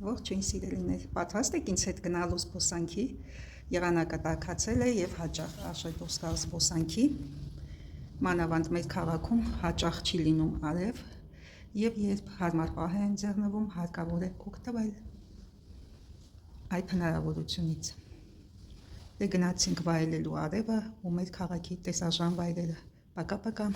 Ողջույն սիրելիներ, պատրաստ եք ինձ հետ գնալու զբոսանքի, եղանակը տաքացել է եւ հաճախ արժե դուրս գալ զբոսանքի, մանավանդ մեր քաղաքում հաճախ չի լինում արև եւ երբ հարմար պահ է ընձեռնվում, հարկավոր է օգտվել այդ հնարավորությունից։ Դե գնացինք վայելելու արևը ու մեր քաղաքի տեսարժան վայրերը։ Պակա-պակա։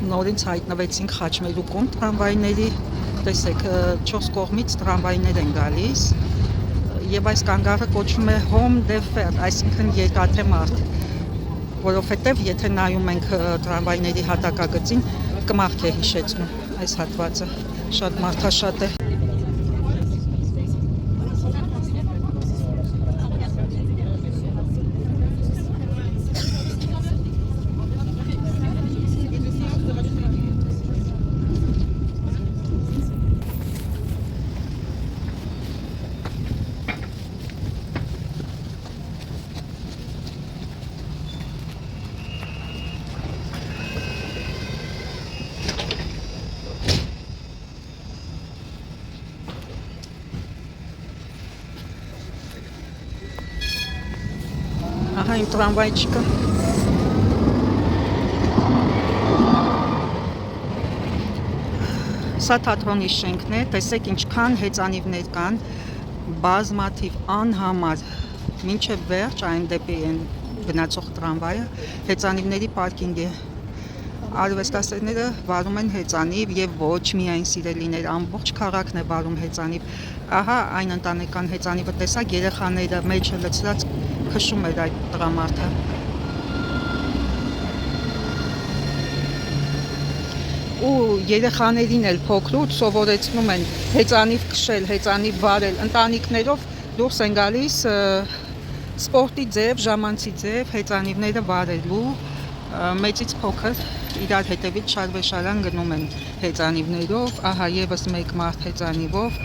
Նորից հայտնվեցինք Խաչմերուկում տրամվայների, տեսեք 4 կողմից տրամվայներ են գալիս եւ այս կանգառը կոչվում է Home de Fer, այսինքն երկաթե մարդ, որովհետեւ եթե նայում ենք տրամվայների հատակագծին, կմախք է հիշեցնում այս հատվածը, շատ մարդաշատ է։ Ահա իմ տրամվայչիկը։ Սա թատրոնի շենքն է, տեսեք ինչքան հեծանիվներ կան, բազմաթիվ անհամար, մինչև վերջ այն դեպի են գնացող տրամվայը, հեծանիվների պարկինգ է, Արվեստասերները վարում են հեծանիվ եւ ոչ միայն սիրելիներ, ամբողջ քաղաքն է վարում հեծանիվ։ Ահա այն ընտանեկան հեծանիվը տեսակ երեխաները մեջը լցրած քշում էր այդ տղամարդը։ Ու երեխաներին էլ փոքրուց սովորեցնում են հեծանիվ քշել, հեծանիվ վարել, ընտանիքներով դուրս են գալիս սպորտի ձև, ժամանցի ձև հեծանիվները վարելու, մեծից փոքր իրար հետևից շարվեշարան գնում են հեծանիվներով, ահա եւս մեկ մարդ հեծանիվով,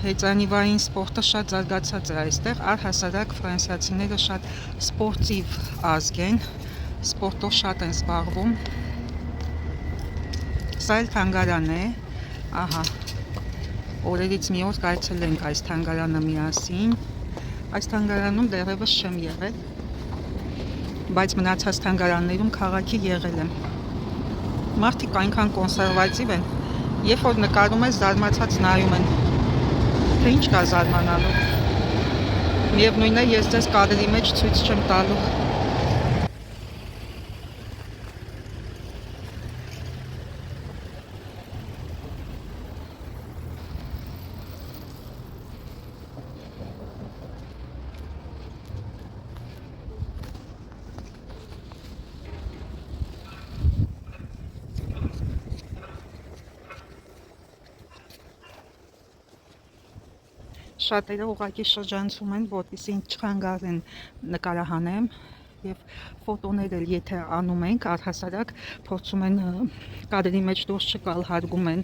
հեծանիվային սպորտը շատ զարգացած է այստեղ, առհասարակ ֆրանսիացիները շատ սպորտիվ ազգ են, սպորտով շատ են զբաղվում, սա էլ թանգարան է, ահա, օրերից մի օր կայցելենք այս թանգարանը միասին, այս թանգարանում դեռևս չեմ եղել, բայց մնացած թանգարաններում քաղաքի եղել եմ։ Մարդիկ այնքան կոնսերվատիվ են, երբ որ նկարում ես զարմացած նայում են, թե ինչ կա զարմանալու։ Միևնույն է, ես ձեզ կադրի մեջ ցույց չեմ տալու։ Շատերը ուղղակի շրջանցում են, որպեսզի չխանգարեն նկարահանեմ եւ ֆոտոներ էլ եթե անում ենք, առհասարակ փորձում են կադրի մեջ դուրս չգալ, հարգում են,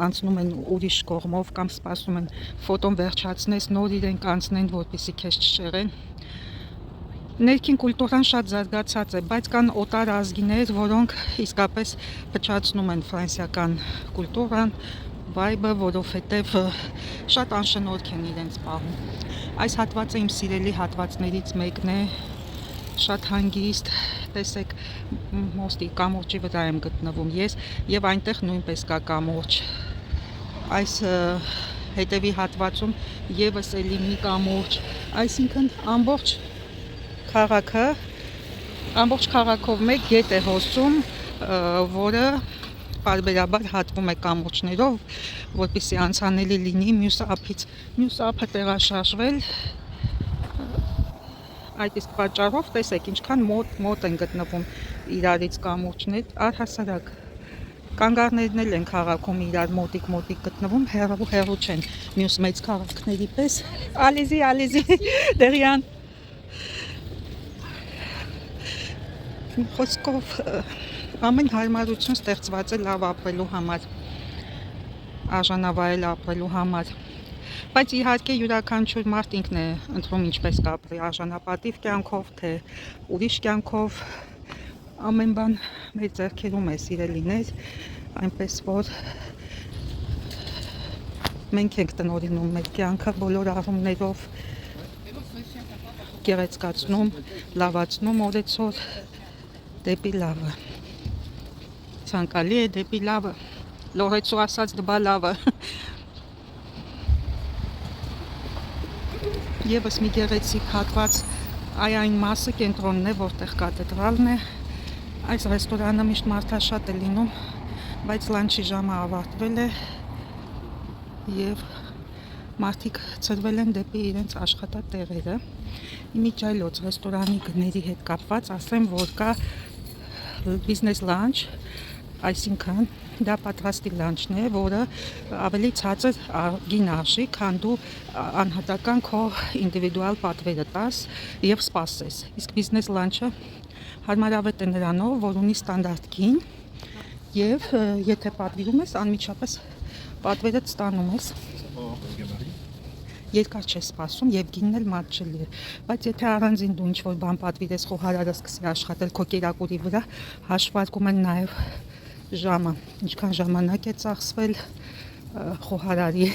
անցնում են ուրիշ կողմով կամ սպասում են ֆոտոն վերջացնես, նոր իրենք անցնեն, որպեսզի քեզ չշեղեն։ Ներքին կուլտուրան շատ զարգացած է, բայց կան օտար ազգիներ, որոնք իսկապես փչացնում են ֆրանսիական կուլտուրան, վայբը, որովհետև շատ անշնորհք են իրենց պահում։ Այս հատվածը իմ սիրելի հատվածներից մեկն է, շատ հանգիստ, տեսեք, մոստի կամուրջի վրա եմ գտնվում ես եւ այնտեղ նույնպես կա կամուրջ։ Այս հետևի հատվածում եւս էլի մի կամուրջ, այսինքն ամբողջ քաղաքով մեկ գետ է հոսում, որը պարբերաբար հատվում է կամուրջներով, որպեսզի անցանելի լինի մյուս ափը տեղաշարժվել, այդ իսկ պատճառով տեսեք ինչքան մոտ են գտնվում իրարից կամուրջներ, առհասարակ կանգառներն էլ են քաղաքում իրար մոտիկ գտնվում, հեռու չեն մյուս մեծ քաղաքների պես։ Ալիզի, դերյան։ Խոսքով ամեն հարմարություն ստեղծված է լավ ապրելու համար, արժանավայել ապրելու համար, բայց իհարկե յուրաքանչյուր մարդ ինքն է ընտրում ինչպես կապրի, արժանապատիվ կյանքով, թե ուրիշ կյանքով, ամեն բան մեր ձեռքերում է սիրելիներ, այնպես որ մենք ենք տնօրինում մեր կյանքը բոլոր առումներով, գեղեցկացնում, լավացնում օրեցօր դեպի լավը, ցանկալի է դեպի լավը, լորեցու ասած դբա լավը։ Եվս մի գեղեցիկ հատված, այն մասը կենտրոնն է, որտեղ կաթեդրալն է, այս ռեստորանը միշտ մարդաշատ է լինում, բայց լանչի ժամը ավարտվել է եւ մարդիկ ցրվել են դեպի իրենց աշխատատեղերը։ Իմիջայլոց ռեստորանի գների հետ կապված ասեմ, որ կա բիզնես լանչ, այսինքն դա պատրաստի լանչն է, որը ավելի ցածր գին արժի, քան դու անհատական քո ինդիվիդուալ պատվերը տաս եւ սպասես։ Իսկ բիզնես լանչը հարմարավետ է նրանով, որ ունի ստանդարտ գին եւ եթե պատվիրում ես, անմիջապես պատվերը ստանում ես։ Երկար չես սպասում եւ գինն էլ մատչելի է, բայց եթե առանձին դու ինչ-որ բան պատվիրես, խոհարարը սկսի աշխատել քո կերակուրի վրա, հաշվարկում են նաեւ ժամը, ինչքան ժամանակ է ծախսվել, խոհարարի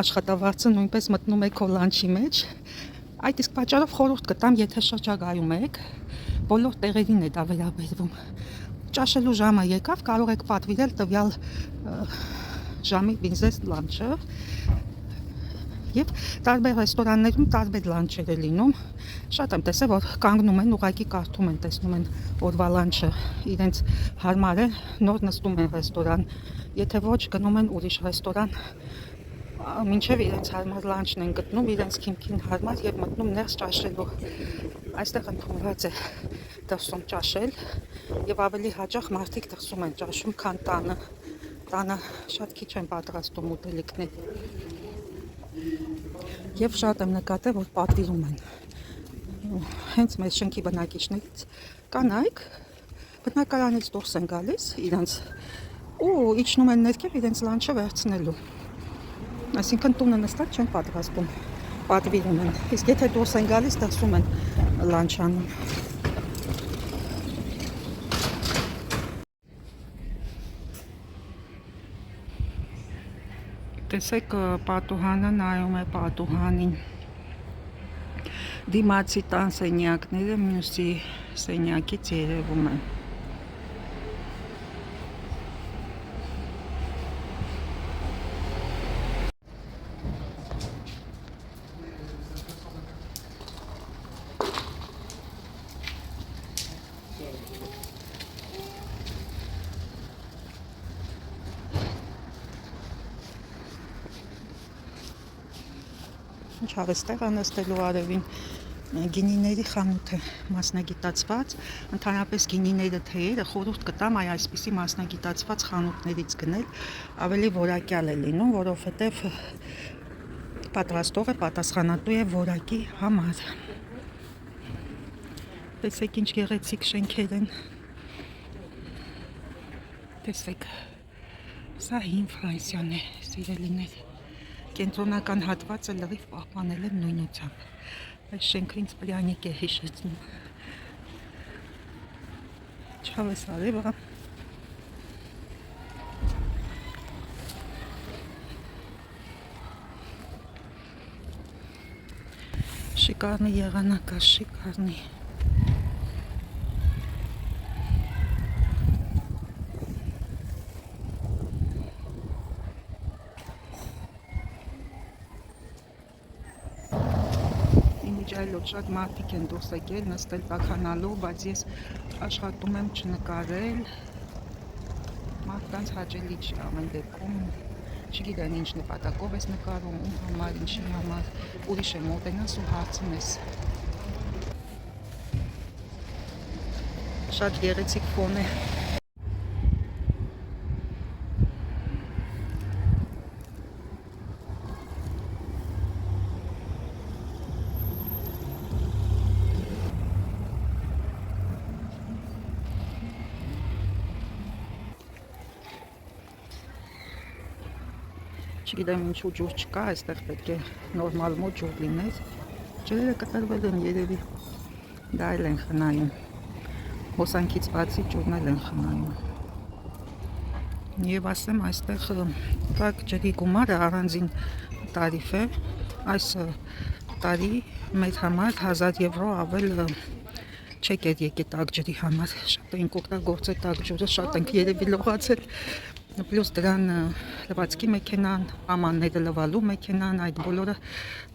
աշխատավարձը նույնպես մտնում է քո լանչի մեջ։ Այդ իսկ պատճառով խորհուրդ կտամ, եթե շրջագայում եք, բոլոր տեղերին է դա վերաբերվում։ Ճաշելու ժամը եկավ, կարող եք պատվիրել տվյալ ժամի բիզնես լանչը Եվ տարբեր ռեստորաններում տարբեր լանչեր է լինում։ Շատ եմ տեսել, որ կանգնում են, ուղղակի կարդում են, տեսնում են օրվա լանչը իրենց հարմար է, նոր նստում են ռեստորան, եթե ոչ գնում են ուրիշ ռեստորան, մինչև իրենց հարմար լանչն են գտնում, իրենց քիմքին հարմար եւ մտնում ներս ճաշելու։ Այստեղ ընդունված է դրսում ճաշել եւ ավելի հաճախ մարդիկ դրսում են ճաշում, քան տանը։ Տանը շատ քիչ են պատրաստում ուտելիքներ։ Եվ շատ եմ նկատել, որ պատվիրում են։ Հենց մեր շենքի բնակիչներից կանայք բնակարանից դուրս են գալիս իրենց ու իջնում են ներքև իրենց լանչը վերցնելու։ Այսինքն տունը նստած չեն պատրաստում, պատվիրում են։ Իսկ եթե դուրս են գալիս, դրսում են լանչ անում։ Տեսեք, պատուհանը նայում է պատուհանին։ Դիմացի տան սենյակները մյուսի սենյակից երևում են։ Ինչ հարստեղ անստելու արևին գինիների խանութ է մասնագիտացված, ընդհանրապես գինիները թեյերը խորհուրդ կտամ այսպիսի մասնագիտացված խանութներից գնել, ավելի որակյալ է լինում, որովհետև պատրաստողը պատասխանատու է որակի համար։ Տեսեք ինչ գեղեցիկ շենքեր են։ Տեսեք, սա հին Ֆրանսիան է, սիրելիներ։ Կենտրոնական հատվածը լրիվ պահպանել եմ նույնությամբ։ Այս շենքը ինձ պրյանիկ է հիշեցնում։ Չավես արևը։ Շիկարնի եղանակա, շիկարնի։ Այլոց շատ մարդիկ են դուրս եկել նստել տաքանալու, բայց ես աշխատում եմ չնկարել, մարդկանց հաճելի չի ամեն դեպքում, չգիտեն ինչ նպատակով ես նկարում, ում համար, ինչի համար, ուրիշ է մոտենաս ու հարցում ես։ Շատ գեղեցիկ ֆոն է։ Չգիտեմ ինչու ջուր չկա, այստեղ պետք է նորմալ մոտ ջուր լիներ։ Ջրերը կտրվել են երևի, դա էլ են խնայում։ Հոսանքից բացի ջուրն էլ են խնայում։ Եվ ասեմ, այստեղ տաք ջրի գումարը առանձին տարիֆ է, այս տարի մեր համար 1000 եվրո ավել չեք էր եկել տաք ջրի համար, շատ ենք օգտագործել տաք ջուրը, շատ ենք երևի լողացել։ Պլյուս դրան լվացքի մեքենան, ամանները լվալու մեքենան, այդ բոլորը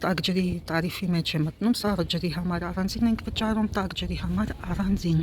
տաք ջրի տարիֆի մեջ է մտնում, սաղ ջրի համար առանձին ենք վճարում, տաք ջրի համար առանձին։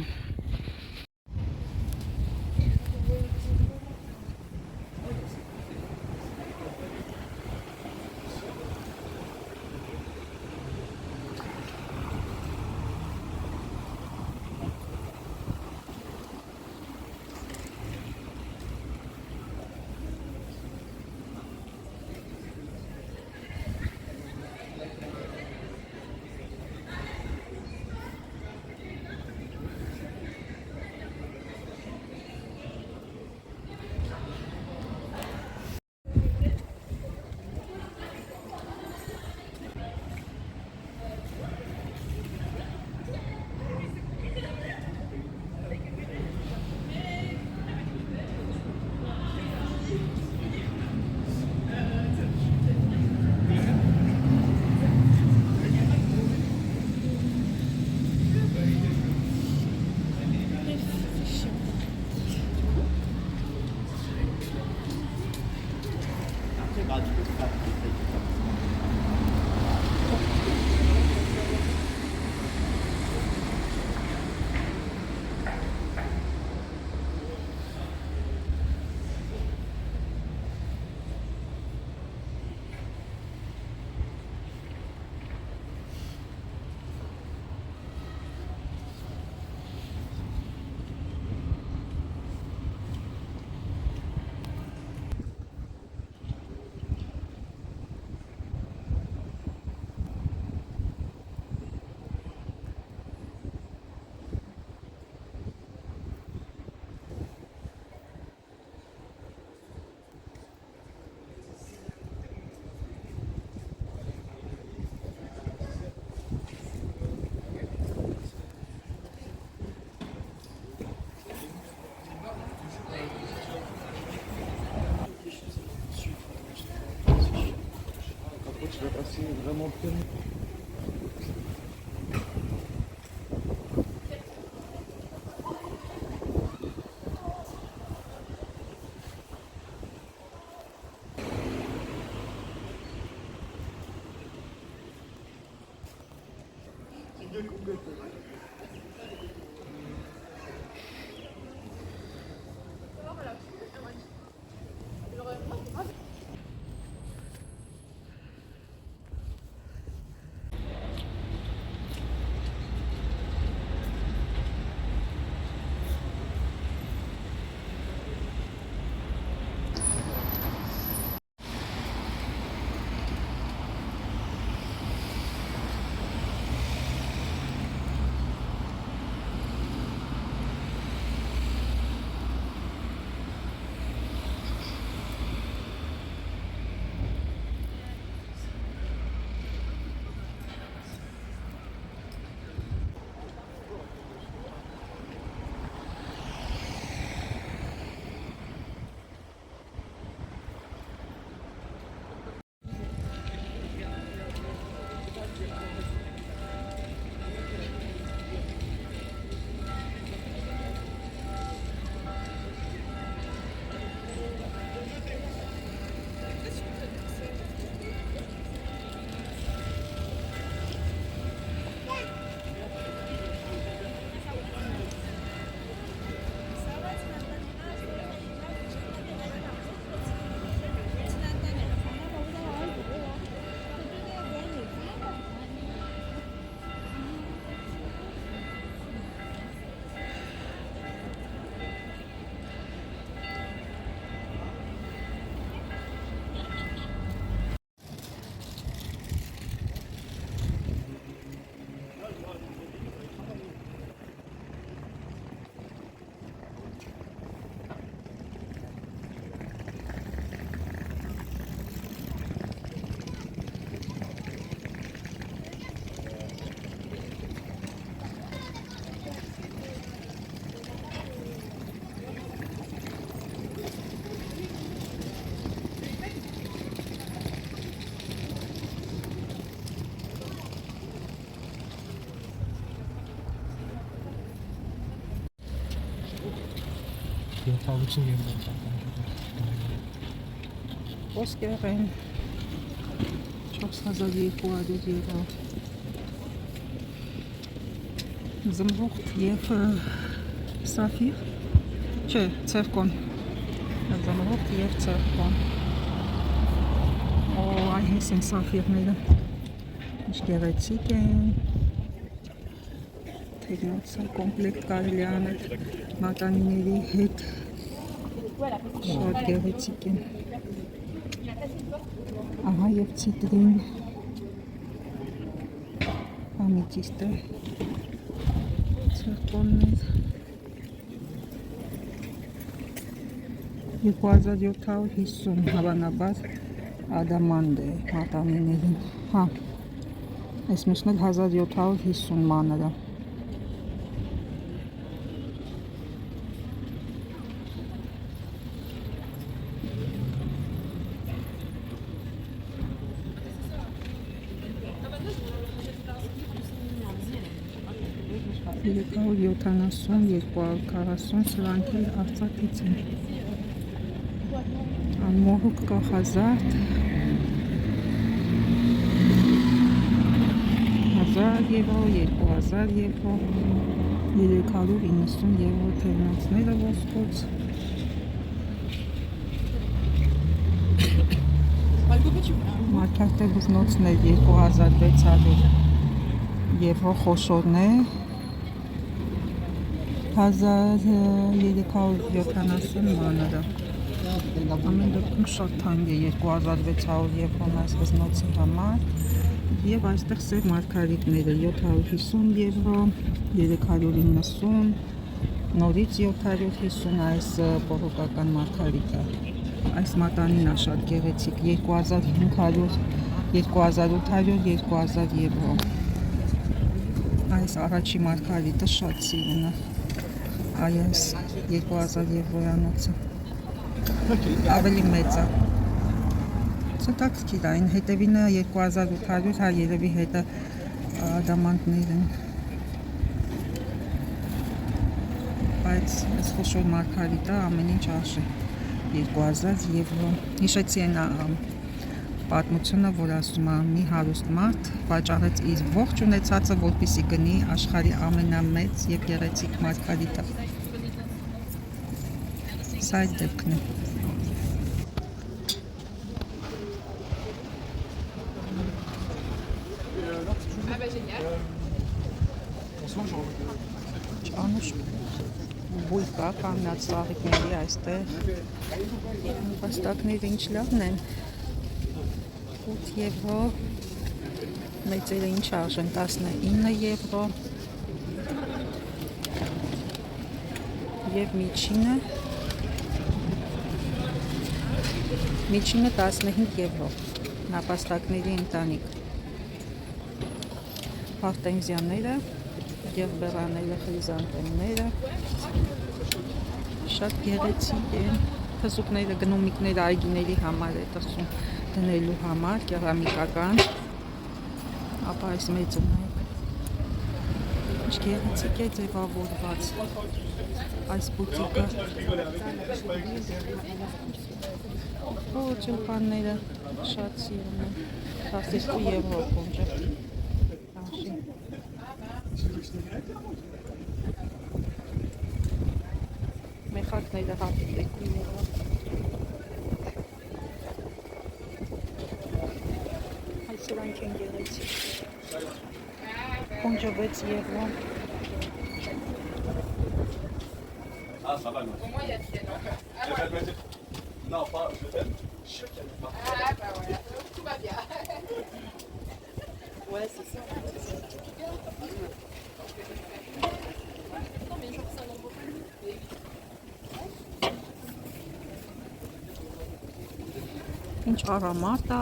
Počkat, asi remontem. Tavukçu yerine Ոսկեղեն 4200 եվրո զմրուխտ և սաֆիր չէ, ցերկոն զմրուխտ և ցերկոն այ հես են սաֆիրները ինչ գեղեցիկ են թերնոցը կոմպլեկտ կարելի անել մատանիների հետ շատ գեղեցիկ են ահա և ցիտրին ամիջիստ է ցերկոններ 2750 հավանաբար ադամանդ է մատանիներին հա այս միշն էլ 1750 մանրը Երկու 70, 240 սրանք էլ արծաթից են անմոհուկ կախազարդ 1000 եվրո, 2000 եվրո 390 եվրո թերնոցները ոսկոց մարկարտե բուզնոցներ 2600 եվրո խոշորներ 1370 մանրը ամեն դեպքում շատ թանկ է 2600 եվրոն այս բզնոցի համար և այստեղ սև մարգարիտները 750 եվրո 390 նորից 750 այս բողոքական մարգարիտը այս մատանին է շատ գեղեցիկ 2500 2800 2000 եվրո այս առաջի մարգարիտը շատ սիրուն է այս 2000 եվրոյանոցը ավելի մեծ է Նոցը տաքսքիդ այն հետևինը 2800, հա երևի հետը ադամանտներ են։ Բայց այս խոշոր մարգարիտա ամեն ինչ արժի 2000 եվրո։ Հիշեցի այն պատմությունը, որ ասում է մի հարուստ մարդ վաճառեց իր ողջ ունեցածը, որպեսզի գնի աշխարհի ամենամեծ եւ գեղեցիկ մարգարիտա։ Սա այդ դեպքն է։ Ճանուշ բույր կա, կանգնած ծաղիկների այստեղ։ Պաստակները ինչ լավն են։ 8 եվրո, մեծերը ինչ արժեն, 19 եվրո և միջինը 15 եվրո, նապաստակների ընտանիք, հարտենզիաները, գեղբերաները, խրիզանտեմները, շատ գեղեցիկ են, թզուկները, գնոմիկները այգիների համար է տղսում դնելու համար, կերամիկական, ապա այս մեծը նայեք, ինչ գեղեցիկ է ձևավորված, այս բուտիկը, ճլպանները շատ սիրում են, 12 եվրո կոնջը, աշի, մեխակները 12 եվրո, սրանք են գեղեցիկ, կոնջը 6 եվրո, ինչ արամատ է,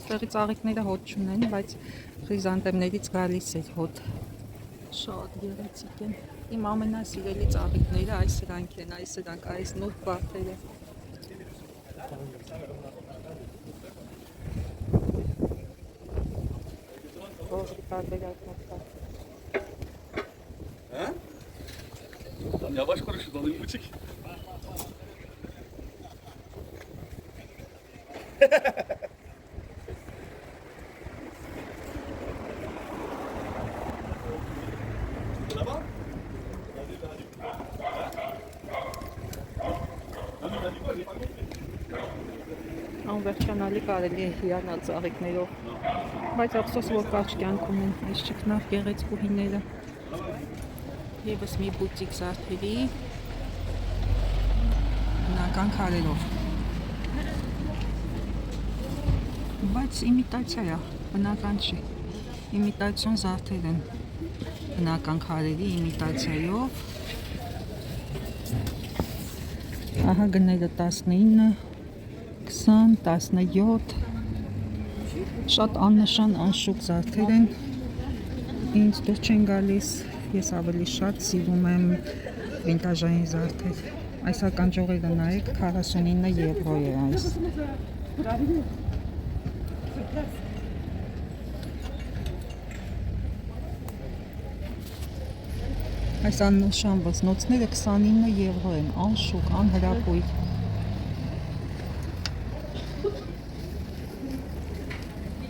ստեղի ծաղիկները հոտ չունեն, բայց խրիզանտեմներից գալիս էր հոտ, շատ գեղեցիկ են, իմ ամենասիրելի ծաղիկները այս սրանք են, այս նոտ բարտերը, ողջի տարբերակներ կա, Там yavaş konuşun, alayım bu çek. Անվերջանալի կարելի է հիանալ ծաղիկներով, բայց ափսոս որ կարճ կյանքում են այս ճկնավ գեղեցկուհիները, ևս մի բուտիկ զարդերի, բնական քարերով, բայց իմիտացիա է, բնական չի, իմիտացիոն զարդեր են, բնական քարերի իմիտացիայով, ահա գները 19, 20, 17, շատ աննշան անշուք զարդեր են, ինձ դուր չեն գալիս, ես ավելի շատ սիրում եմ վինտաժային զարդեր, այս ականջողերը նայեք 49 եվրո է այս, այս աննշան վզնոցները 29 եվրո են, անշուք, անհրապույր,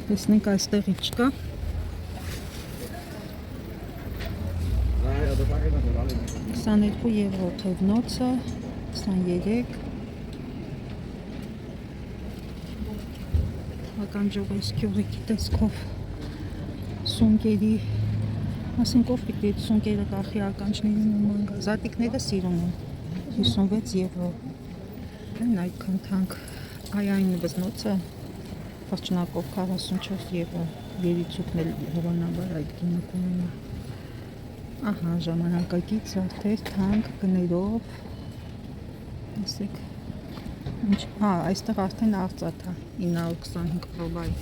տեսնենք այստեղ ինչ կա, 22 եվրո թևնոցը, 23, ականջողես քյուրիկի տեսքով, սունկերի, ասինքով պիտի սունկերը կախի ականջների նման գա, զատիկները սիրում են, 56 եվրո, են այդքան թանկ, այն վզնոցը, Պարչնակով 44 եվրո, երիցուկն էլ հովանաբար այդ գինը կունենա, ահա ժամանակակից զարդեր թանկ գներով, ասեք, այստեղ արդեն արծաթ է, 925 ռուբլի,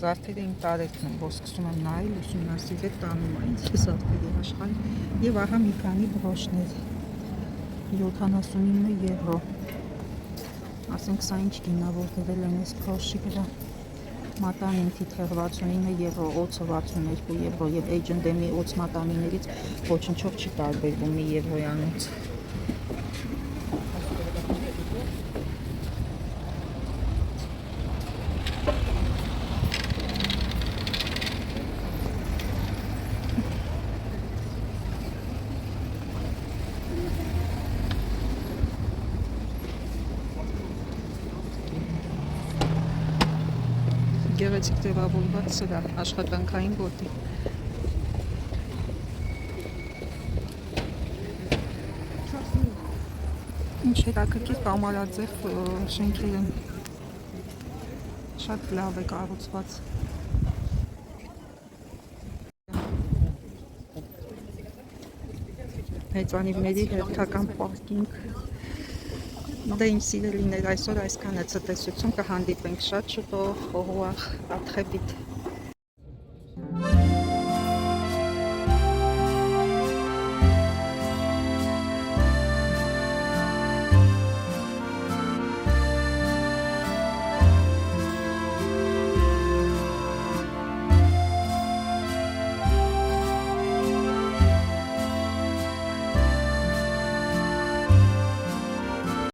զարդերը իմ տարեկն են, որ սկսում եմ նայել, ուսումնասիրել տանում է ինձ զարդերի աշխարհ, եւ ահա մի քանի բրոշներ, 79 եվրո, Ասենք սա ինչ գինա, որ դրել են այս փոշի վրա։ Մատանին թիթեղ 69 եվրո, օծը 62 եվրո եւ H&M-ի օծ մատանիներից ոչնչով չի տարբերվում մի եվրոյանից։ Գեղեցիկ ձևավորված սրա աշխատանքային գոտի։ Ինչ հետաքրքիր կամարաձև շենքեր են։ Շատ լավ է կառուցված։ Հեծանիվների հերթական պարկինգ։ Դե ինչ սիրելիներ, այսօր այսքանը ցտեսություն, կհանդիպենք շատ շուտով, au revoir, à très vite։